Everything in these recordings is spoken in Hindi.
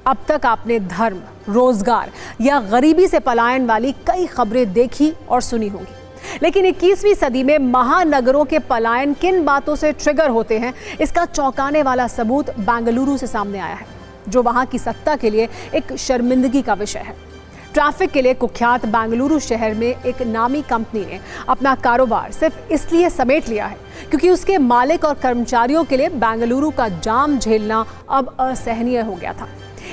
अब तक आपने धर्म, रोजगार या गरीबी से पलायन वाली कई खबरें देखी और सुनी होंगी, लेकिन 21वीं सदी में महानगरों के पलायन किन बातों से ट्रिगर होते हैं, इसका चौंकाने वाला सबूत बेंगलुरु से सामने आया है, जो वहां की सत्ता के लिए एक शर्मिंदगी का विषय है। ट्रैफिक के लिए कुख्यात बेंगलुरु शहर में एक नामी कंपनी ने अपना कारोबार सिर्फ इसलिए समेट लिया है क्योंकि उसके मालिक और कर्मचारियों के लिए बेंगलुरु का जाम झेलना अब असहनीय हो गया था।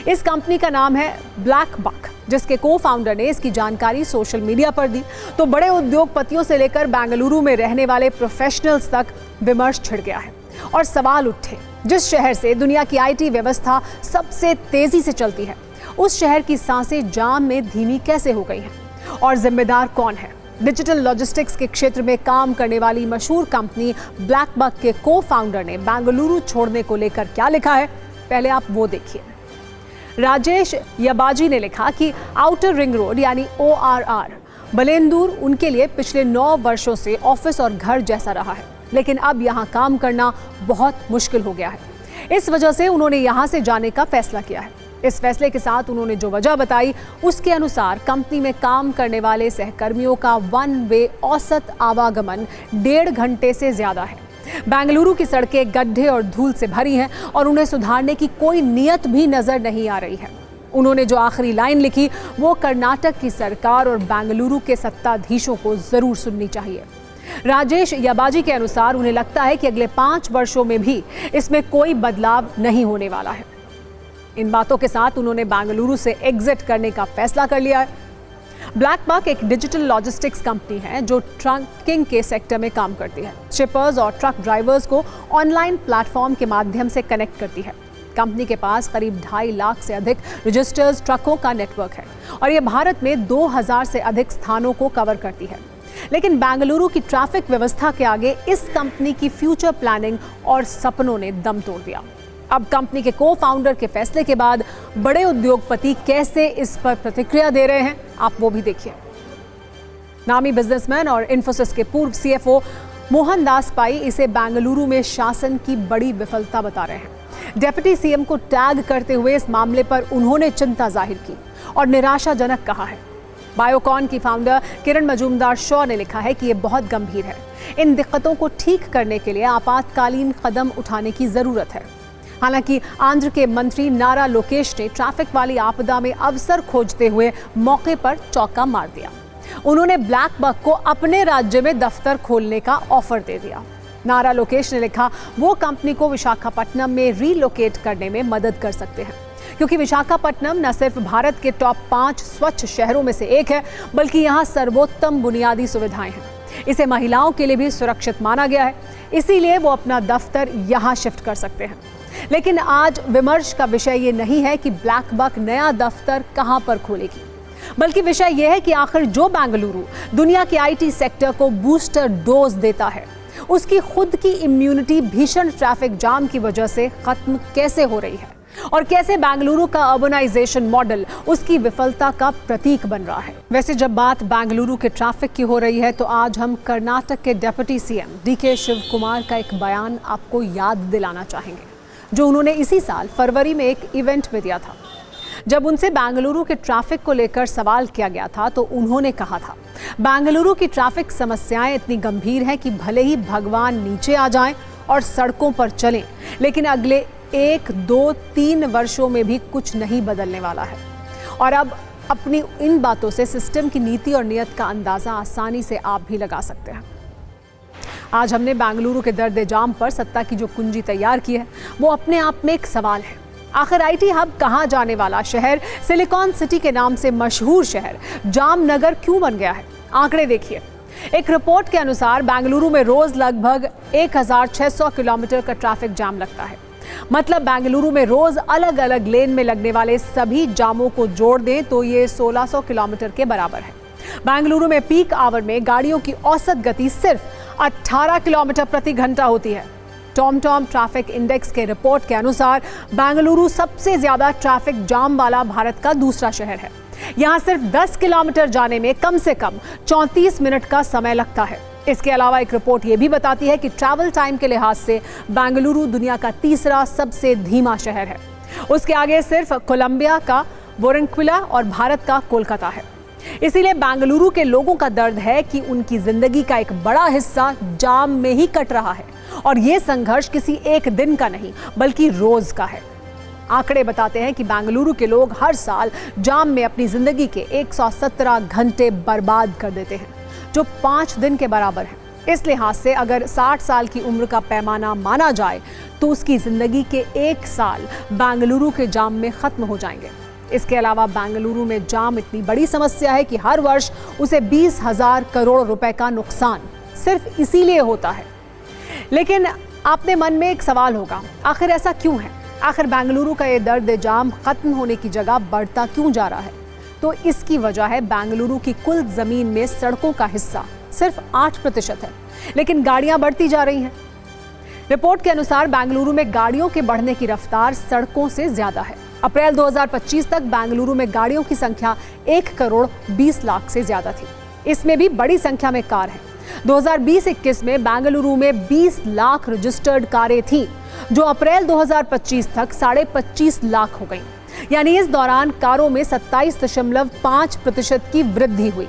इस कंपनी का नाम है ब्लैक बक, जिसके को फाउंडर ने इसकी जानकारी सोशल मीडिया पर दी तो बड़े उद्योगपतियों से लेकर बेंगलुरु में रहने वाले प्रोफेशनल्स तक विमर्श छिड़ गया है और सवाल उठे, जिस शहर से दुनिया की आईटी व्यवस्था सबसे तेजी से चलती है, उस शहर की सांसें जाम में धीमी कैसे हो गई हैं और जिम्मेदार कौन है? डिजिटल लॉजिस्टिक्स के क्षेत्र में काम करने वाली मशहूर कंपनी ब्लैक बक के को फाउंडर ने बेंगलुरु छोड़ने को लेकर क्या लिखा है, पहले आप वो देखिए। राजेश यबाजी ने लिखा कि आउटर रिंग रोड यानी ORR बलेंदुर उनके लिए पिछले 9 वर्षों से ऑफिस और घर जैसा रहा है, लेकिन अब यहाँ काम करना बहुत मुश्किल हो गया है। इस वजह से उन्होंने यहाँ से जाने का फैसला किया है। इस फैसले के साथ उन्होंने जो वजह बताई, उसके अनुसार कंपनी में काम करने वाले सहकर्मियों का वन वे औसत आवागमन 1.5 घंटे से ज्यादा है। बेंगलुरु की सड़कें गड्ढे और धूल से भरी हैं और उन्हें सुधारने की कोई नीयत भी नजर नहीं आ रही है। उन्होंने जो आखिरी लाइन लिखी वो कर्नाटक की सरकार और बेंगलुरु के सत्ताधीशों को जरूर सुननी चाहिए। राजेश यबाजी के अनुसार उन्हें लगता है कि अगले 5 वर्षों में भी इसमें कोई बदलाव नहीं होने वाला है। इन बातों के साथ उन्होंने बेंगलुरु से एग्जिट करने का फैसला कर लिया है। ब्लैक बक एक डिजिटल लॉजिस्टिक्स कंपनी है जो ट्रकिंग के सेक्टर में काम करती है। शिपर्स और ट्रक ड्राइवर्स को ऑनलाइन प्लेटफॉर्म के माध्यम से कनेक्ट करती है। कंपनी के पास करीब 2.5 लाख से अधिक रजिस्टर्ड ट्रकों का नेटवर्क है और ये भारत में 2000 से अधिक स्थानों को कवर करती है। लेकिन बेंगलुरु की ट्रैफिक व्यवस्था के आगे इस कंपनी की फ्यूचर प्लानिंग और सपनों ने दम तोड़ दिया। अब कंपनी के को फाउंडर के फैसले के बाद बड़े उद्योगपति कैसे इस पर प्रतिक्रिया दे रहे हैं, आप वो भी देखिए। नामी बिजनेसमैन और इन्फोसिस के पूर्व CFO मोहनदास पाई इसे बेंगलुरु में शासन की बड़ी विफलता बता रहे हैं। डिप्टी CM को टैग करते हुए इस मामले पर उन्होंने चिंता जाहिर की और निराशाजनक कहा है। बायोकॉन की फाउंडर किरण मजूमदार शॉ ने लिखा है कि ये बहुत गंभीर है। इन दिक्कतों को ठीक करने के लिए आपातकालीन कदम उठाने की जरूरत है। हालांकि आंध्र के मंत्री नारा लोकेश ने ट्रैफिक वाली आपदा में अवसर खोजते हुए मौके पर चौका मार दिया। उन्होंने ब्लैक बक को अपने राज्य में दफ्तर खोलने का ऑफर दे दिया। नारा लोकेश ने लिखा वो कंपनी को विशाखापट्टनम में रीलोकेट करने में मदद कर सकते हैं, क्योंकि विशाखापट्टनम न सिर्फ भारत के टॉप 5 स्वच्छ शहरों में से एक है, बल्कि यहाँ सर्वोत्तम बुनियादी सुविधाएं हैं। इसे महिलाओं के लिए भी सुरक्षित माना गया है, इसीलिए वो अपना दफ्तर यहाँ शिफ्ट कर सकते हैं। लेकिन आज विमर्श का विषय ये नहीं है कि ब्लैक बक नया दफ्तर कहां पर खोलेगी, बल्कि विषय यह है कि आखिर जो बेंगलुरु दुनिया के आईटी सेक्टर को बूस्टर डोज देता है, उसकी खुद की इम्यूनिटी भीषण ट्रैफिक जाम की वजह से खत्म कैसे हो रही है और कैसे बेंगलुरु का अर्बनाइजेशन मॉडल उसकी विफलता का प्रतीक बन रहा है। वैसे जब बात बेंगलुरु के ट्रैफिक की हो रही है तो आज हम कर्नाटक के deputy CM DK Shiva Kumar का एक बयान आपको याद दिलाना चाहेंगे, जो उन्होंने इसी साल फरवरी में एक इवेंट में दिया था। जब उनसे बेंगलुरु के ट्रैफिक को लेकर सवाल किया गया था तो उन्होंने कहा था, बेंगलुरु की ट्रैफिक समस्याएं इतनी गंभीर हैं कि भले ही भगवान नीचे आ जाएं और सड़कों पर चलें, लेकिन अगले 1, 2, 3 वर्षों में भी कुछ नहीं बदलने वाला है। और अब अपनी इन बातों से सिस्टम की नीति और नीयत का अंदाजा आसानी से आप भी लगा सकते हैं। आज हमने बेंगलुरु के दर्द जाम पर सत्ता की जो कुंजी तैयार की है वो अपने आप में एक सवाल है। आखिर आईटी हब कहां जाने वाला शहर, सिलिकॉन सिटी के नाम से मशहूर शहर जामनगर क्यों बन गया है? आंकड़े देखिए। एक रिपोर्ट के अनुसार बेंगलुरु में रोज लगभग 1600 किलोमीटर का ट्रैफिक जाम लगता है। मतलब बेंगलुरु में रोज अलग अलग लेन में लगने वाले सभी जामों को जोड़ दें तो ये 1600 किलोमीटर के बराबर है। बेंगलुरु में पीक आवर में गाड़ियों की औसत गति सिर्फ 18 किलोमीटर प्रति घंटा होती है। टॉमटॉम ट्रैफिक इंडेक्स के रिपोर्ट के अनुसार बेंगलुरु सबसे ज्यादा ट्रैफिक जाम वाला भारत का दूसरा शहर है। यहाँ सिर्फ 10 किलोमीटर जाने में कम से कम 34 मिनट का समय लगता है। इसके अलावा एक रिपोर्ट ये भी बताती है कि ट्रैवल टाइम के लिहाज से बेंगलुरु दुनिया का तीसरा सबसे धीमा शहर है। उसके आगे सिर्फ कोलंबिया का बोरनक्विला और भारत का कोलकाता है। इसीलिए बेंगलुरु के लोगों का दर्द है कि उनकी जिंदगी का एक बड़ा हिस्सा जाम में ही कट रहा है, और ये संघर्ष किसी एक दिन का नहीं बल्कि रोज का है। आंकड़े बताते हैं कि बेंगलुरु के लोग हर साल जाम में अपनी जिंदगी के 117 घंटे बर्बाद कर देते हैं, जो 5 दिन के बराबर है। इस लिहाज से अगर 60 साल की उम्र का पैमाना माना जाए तो उसकी जिंदगी के 1 साल बेंगलुरु के जाम में खत्म हो जाएंगे। इसके अलावा बेंगलुरु में जाम इतनी बड़ी समस्या है कि हर वर्ष उसे 20,000 करोड़ रुपए का नुकसान सिर्फ इसीलिए होता है। लेकिन आपने मन में एक सवाल होगा, आखिर ऐसा क्यों है? आखिर बेंगलुरु का ये दर्द जाम खत्म होने की जगह बढ़ता क्यों जा रहा है? तो इसकी वजह है बेंगलुरु की कुल जमीन में सड़कों का हिस्सा सिर्फ 8% है, लेकिन गाड़ियां बढ़ती जा रही हैं। रिपोर्ट के अनुसार बेंगलुरु में गाड़ियों के बढ़ने की रफ्तार सड़कों से ज्यादा है। अप्रैल 2025 तक बेंगलुरु में गाड़ियों की संख्या 1 करोड़ 20 लाख से ज्यादा थी। इसमें भी बड़ी संख्या में कार हैं। 2020-21 में बेंगलुरु में 20 लाख रजिस्टर्ड कारें थीं, जो अप्रैल 2025 तक 25.5 लाख हो गईं। यानी इस दौरान कारों में 27.5% की वृद्धि हुई।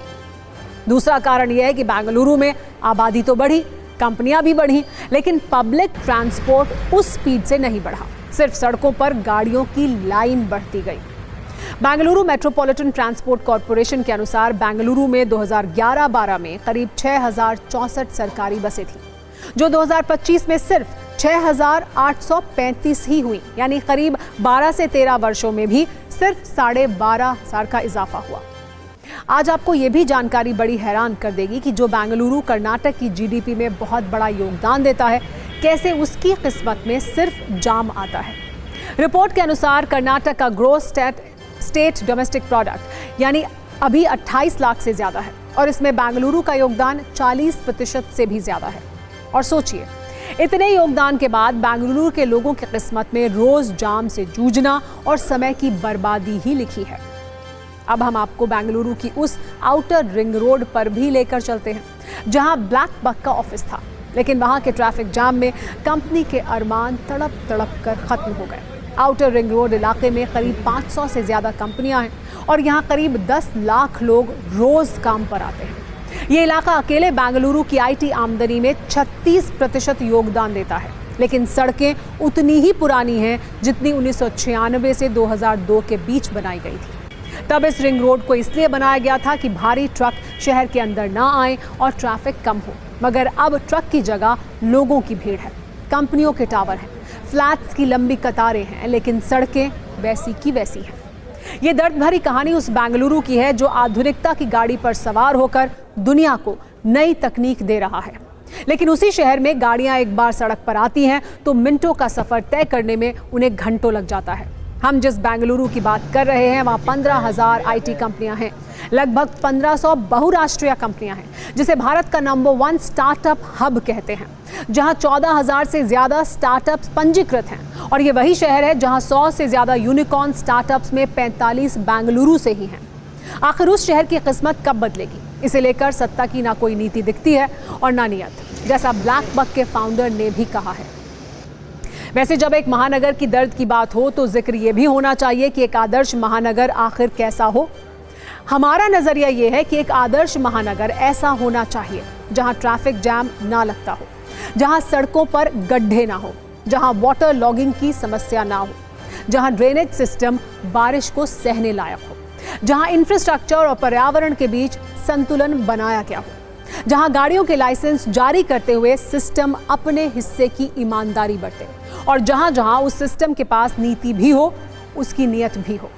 दूसरा कारण यह है कि बेंगलुरु में आबादी तो बढ़ी, कंपनियां भी बढ़ी, लेकिन पब्लिक ट्रांसपोर्ट उस स्पीड से नहीं बढ़ा। सिर्फ सड़कों पर गाड़ियों की लाइन बढ़ती गई। बेंगलुरु मेट्रोपॉलिटन ट्रांसपोर्ट कॉरपोरेशन के अनुसार बेंगलुरु में 2011-12 में करीब 6,064 सरकारी बसें थीं, जो 2025 में सिर्फ 6,835 ही हुई। यानी करीब 12 से 13 वर्षों में भी सिर्फ 12,500 का इजाफा हुआ। आज आपको ये भी जानकारी बड़ी हैरान कर देगी कि जो बेंगलुरु कर्नाटक की जीडीपी में बहुत बड़ा योगदान देता है, कैसे उसकी किस्मत में सिर्फ जाम आता है। रिपोर्ट के अनुसार कर्नाटक का ग्रोस स्टेट डोमेस्टिक प्रोडक्ट यानी अभी 28 लाख से ज्यादा है, और इसमें बेंगलुरु का योगदान 40% से भी ज्यादा है। और सोचिए, इतने योगदान के बाद बेंगलुरु के लोगों की किस्मत में रोज जाम से जूझना और समय की बर्बादी ही लिखी है। अब हम आपको बेंगलुरु की उस आउटर रिंग रोड पर भी लेकर चलते हैं, जहां ब्लैक बक का ऑफिस था, लेकिन वहां के ट्रैफिक जाम में कंपनी के अरमान तड़प तड़प कर खत्म हो गए। आउटर रिंग रोड इलाके में करीब 500 से ज्यादा कंपनियां हैं, और यहां करीब 10 लाख लोग रोज काम पर आते हैं। ये इलाका अकेले बेंगलुरु की IT आमदनी में 36% योगदान देता है, लेकिन सड़कें उतनी ही पुरानी हैं जितनी 1996 से 2002 के बीच बनाई गई थी। तब इस रिंग रोड को इसलिए बनाया गया था कि भारी ट्रक शहर के अंदर ना आए और ट्रैफिक कम हो, मगर अब ट्रक की जगह लोगों की भीड़ है, कंपनियों के टावर हैं, फ्लैट्स की लंबी कतारें हैं, लेकिन सड़कें वैसी की वैसी हैं। ये दर्द भरी कहानी उस बेंगलुरु की है जो आधुनिकता की गाड़ी पर सवार होकर दुनिया को नई तकनीक दे रहा है। लेकिन उसी शहर में गाड़ियां एक बार सड़क पर आती हैं तो मिनटों का सफर तय करने में उन्हें घंटों लग जाता है। हम जिस बेंगलुरु की बात कर रहे हैं वहाँ 15,000 IT कंपनियां हैं, लगभग 1500 बहुराष्ट्रीय कंपनियां हैं, जिसे भारत का नंबर 1 स्टार्टअप हब कहते हैं, जहां 14,000 से ज्यादा स्टार्टअप्स पंजीकृत हैं। और ये वही शहर है जहां 100 से ज्यादा यूनिकॉर्न स्टार्टअप्स में 45 बेंगलुरु से ही हैं। आखिर उस शहर की किस्मत कब बदलेगी, इसे लेकर सत्ता की ना कोई नीति दिखती है और ना नियत, जैसा ब्लैक बक के फाउंडर ने भी कहा है। वैसे जब एक महानगर की दर्द की बात हो तो जिक्र ये भी होना चाहिए कि एक आदर्श महानगर आखिर कैसा हो। हमारा नजरिया ये है कि एक आदर्श महानगर ऐसा होना चाहिए जहां ट्रैफिक जैम ना लगता हो, जहां सड़कों पर गड्ढे ना हो, जहां वाटर लॉगिंग की समस्या ना हो, जहां ड्रेनेज सिस्टम बारिश को सहने लायक हो, जहां इंफ्रास्ट्रक्चर और पर्यावरण के बीच संतुलन बनाया गया हो, जहां गाड़ियों के लाइसेंस जारी करते हुए सिस्टम अपने हिस्से की ईमानदारी बरते, और जहां जहां उस सिस्टम के पास नीति भी हो, उसकी नियत भी हो।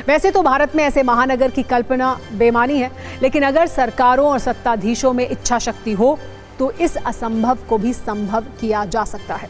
वैसे तो भारत में ऐसे महानगर की कल्पना बेमानी है, लेकिन अगर सरकारों और सत्ताधीशों में इच्छा शक्ति हो तो इस असंभव को भी संभव किया जा सकता है।